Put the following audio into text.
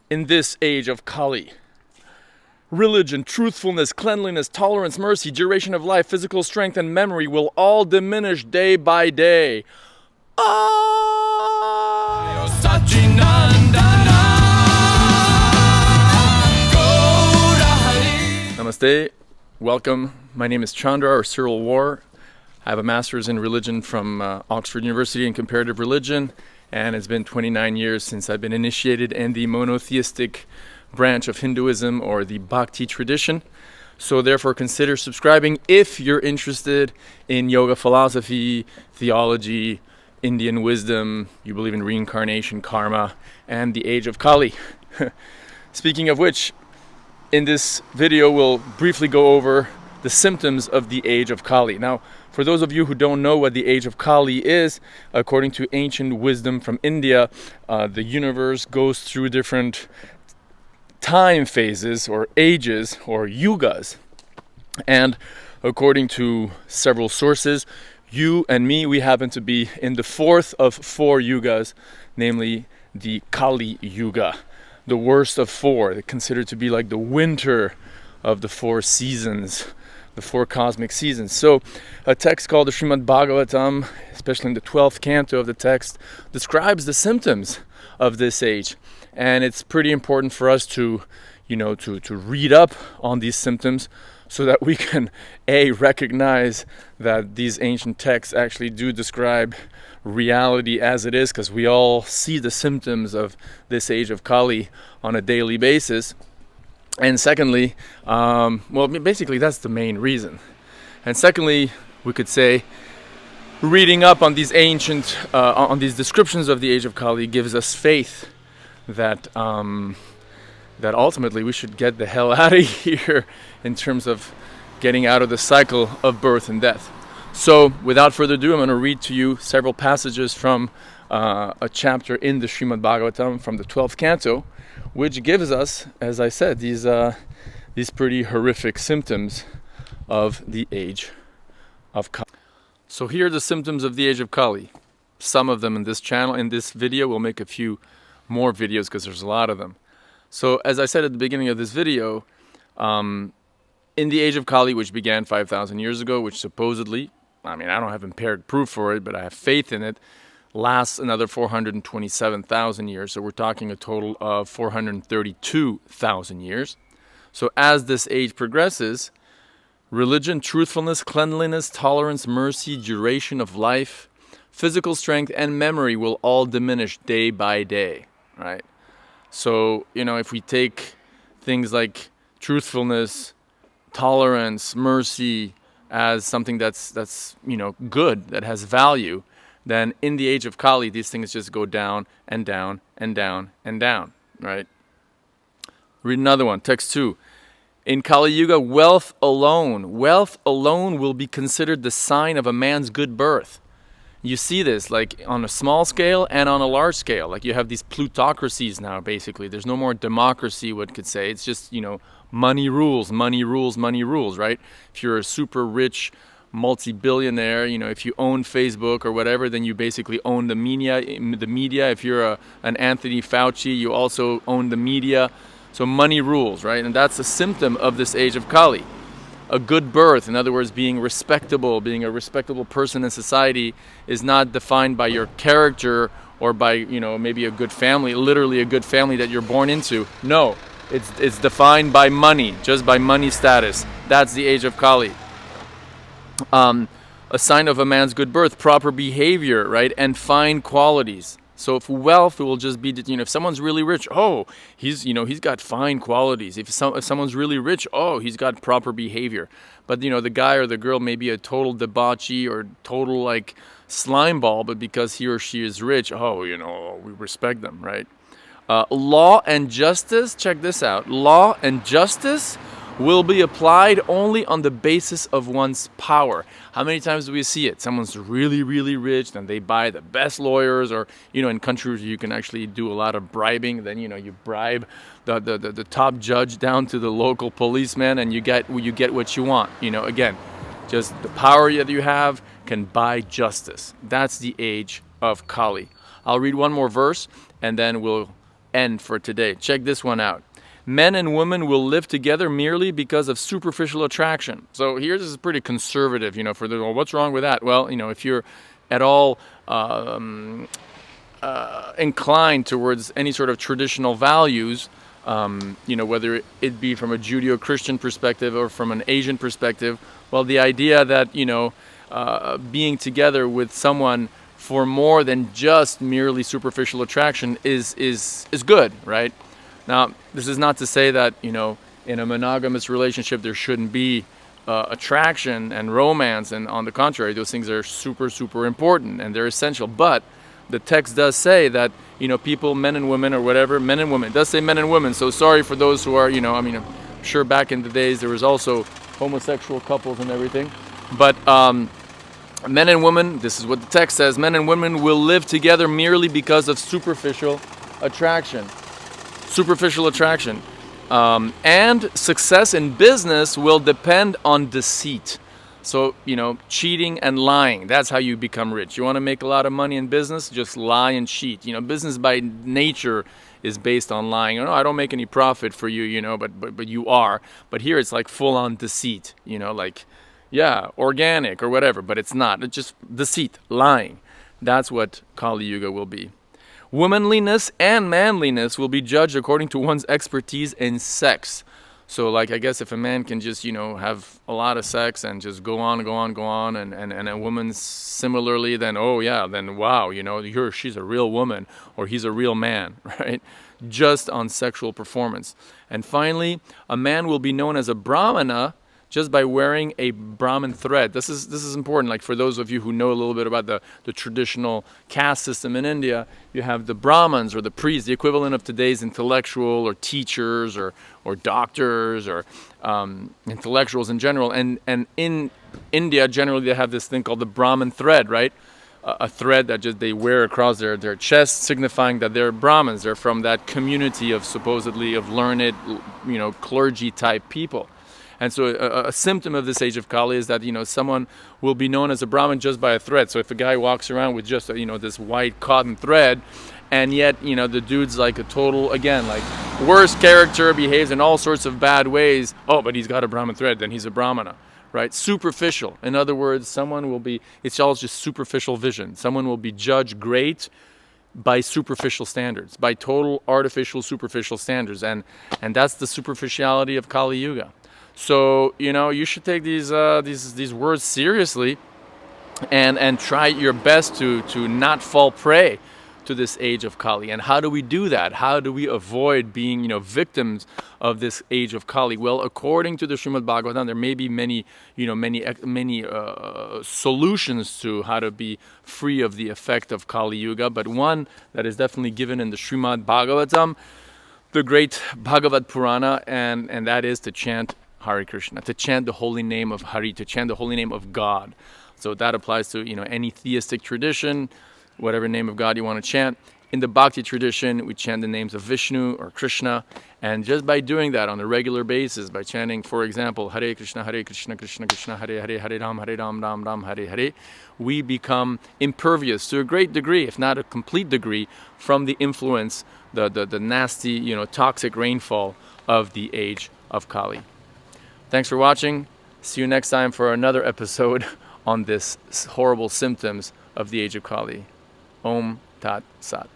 in this age of Kali. Religion, truthfulness, cleanliness, tolerance, mercy, duration of life, physical strength, and memory will all diminish day by day. Namaste. Welcome. My name is Chandra, or Cyril Wohrer. I have a master's in religion from Oxford University in comparative religion, and it's been 29 years since I've been initiated in the monotheistic branch of Hinduism, or the Bhakti tradition. So therefore consider subscribing if you're interested in yoga philosophy, theology, Indian wisdom, you believe in reincarnation, karma, and the age of Kali. Speaking of which, in this video we'll briefly go over the symptoms of the age of Kali. Now, for those of you who don't know what the age of Kali is, according to ancient wisdom from India, the universe goes through different time phases or ages or yugas. And according to several sources, you and me, we happen to be in the fourth of four yugas, namely the Kali Yuga, the worst of four. They're considered to be like the winter of the four seasons, the four cosmic seasons. So a text called the Srimad Bhagavatam, especially in the 12th canto of the text, describes the symptoms of this age. And it's pretty important for us to read up on these symptoms so that we can recognize that these ancient texts actually do describe reality as it is, because we all see the symptoms of this age of Kali on a daily basis. And secondly, basically that's the main reason. And secondly, we could say reading up on these ancient, on these descriptions of the age of Kali gives us faith that ultimately we should get the hell out of here in terms of getting out of the cycle of birth and death. So without further ado, I'm going to read to you several passages from a chapter in the Srimad Bhagavatam from the 12th canto, which gives us, as I said, these pretty horrific symptoms of the age of Kali. So here are the symptoms of the age of Kali. Some of them in this channel, in this video. We'll make a few more videos because there's a lot of them. So as I said at the beginning of this video, in the age of Kali, which began 5,000 years ago, which supposedly, I don't have empiric proof for it, but I have faith in it, lasts another 427,000 years. So we're talking a total of 432,000 years. So as this age progresses, religion, truthfulness, cleanliness, tolerance, mercy, duration of life, physical strength, and memory will all diminish day by day, right? So, if we take things like truthfulness, tolerance, mercy as something that's good, that has value, then in the age of Kali, these things just go down and down and down and down, right? Read another one, text 2. In Kali Yuga, wealth alone will be considered the sign of a man's good birth. You see this like on a small scale and on a large scale. Like you have these plutocracies now, basically. There's no more democracy, one could say. It's just, money rules, right? If you're a super rich multi-billionaire, if you own Facebook or whatever, then you basically own the media. If you're an Anthony Fauci, you also own the media. So money rules, right? And that's a symptom of this age of Kali. A good birth, in other words, being respectable, being a respectable person in society, is not defined by your character or by, maybe a good family, literally a good family that you're born into. No, it's defined by money, just by money status. That's the age of Kali. A sign of a man's good birth, proper behavior, right, and fine qualities. So if wealth will just be, if someone's really rich, he's got fine qualities. If someone's really rich, he's got proper behavior. But, the guy or the girl may be a total debauchee or total, slimeball, but because he or she is rich, we respect them, right? Law and justice, check this out. Law and justice will be applied only on the basis of one's power. How many times do we see it? Someone's really, really rich, then they buy the best lawyers, or, in countries you can actually do a lot of bribing, then, you bribe the top judge down to the local policeman, and you get what you want. Again, just the power that you have can buy justice. That's the age of Kali. I'll read one more verse, and then we'll end for today. Check this one out. Men and women will live together merely because of superficial attraction. So here this is pretty conservative, for well, what's wrong with that? Well, if you're at all inclined towards any sort of traditional values, whether it be from a Judeo-Christian perspective or from an Asian perspective, well, the idea that, being together with someone for more than just merely superficial attraction is good, right? Now, this is not to say that, in a monogamous relationship there shouldn't be attraction and romance, and on the contrary, those things are super, super important and they're essential. But the text does say that, people, men and women or whatever, men and women. It does say men and women, so sorry for those who are, I'm sure back in the days there was also homosexual couples and everything. But men and women, this is what the text says, men and women will live together merely because of superficial attraction. Superficial attraction. And success in business will depend on deceit. So, cheating and lying, that's how you become rich. You want to make a lot of money in business? Just lie and cheat. Business by nature is based on lying. I don't make any profit for you, but you are. But here it's like full-on deceit, organic or whatever, but it's not. It's just deceit, lying. That's what Kali Yuga will be. Womanliness and manliness will be judged according to one's expertise in sex. So, I guess if a man can just, have a lot of sex and just go on, and a woman similarly, then, wow, she's a real woman, or he's a real man, right? Just on sexual performance. And finally, a man will be known as a Brahmana just by wearing a Brahmin thread. This is important. For those of you who know a little bit about the traditional caste system in India, you have the Brahmins or the priests, the equivalent of today's intellectual or teachers or doctors or intellectuals in general. And in India, generally they have this thing called the Brahmin thread, right? A thread that just they wear across their chest, signifying that they're Brahmins. They're from that community of supposedly of learned, clergy type people. And so a symptom of this age of Kali is that, someone will be known as a Brahmin just by a thread. So if a guy walks around with just, this white cotton thread, and yet, the dude's like a total, again, worst character, behaves in all sorts of bad ways. Oh, but he's got a Brahmin thread, then he's a Brahmana, right? Superficial. In other words, someone will be, it's all just superficial vision. Someone will be judged great by superficial standards, by total artificial superficial standards. And that's the superficiality of Kali Yuga. So, you should take these words seriously and try your best to not fall prey to this age of Kali. And how do we do that? How do we avoid being, victims of this age of Kali? Well, according to the Srimad Bhagavatam, there may be many solutions to how to be free of the effect of Kali Yuga, but one that is definitely given in the Srimad Bhagavatam, the great Bhagavat Purana, and that is to chant Hare Krishna, to chant the holy name of Hari, to chant the holy name of God. So that applies to any theistic tradition, whatever name of God you want to chant. In the Bhakti tradition, we chant the names of Vishnu or Krishna, and just by doing that on a regular basis, by chanting, for example, Hare Krishna, Krishna Krishna, Hare Hare, Hare Ram, Ram Ram, Hare Hare, we become impervious to a great degree, if not a complete degree, from the influence, the nasty, toxic rainfall of the age of Kali. Thanks for watching. See you next time for another episode on this horrible symptoms of the age of Kali. Om Tat Sat.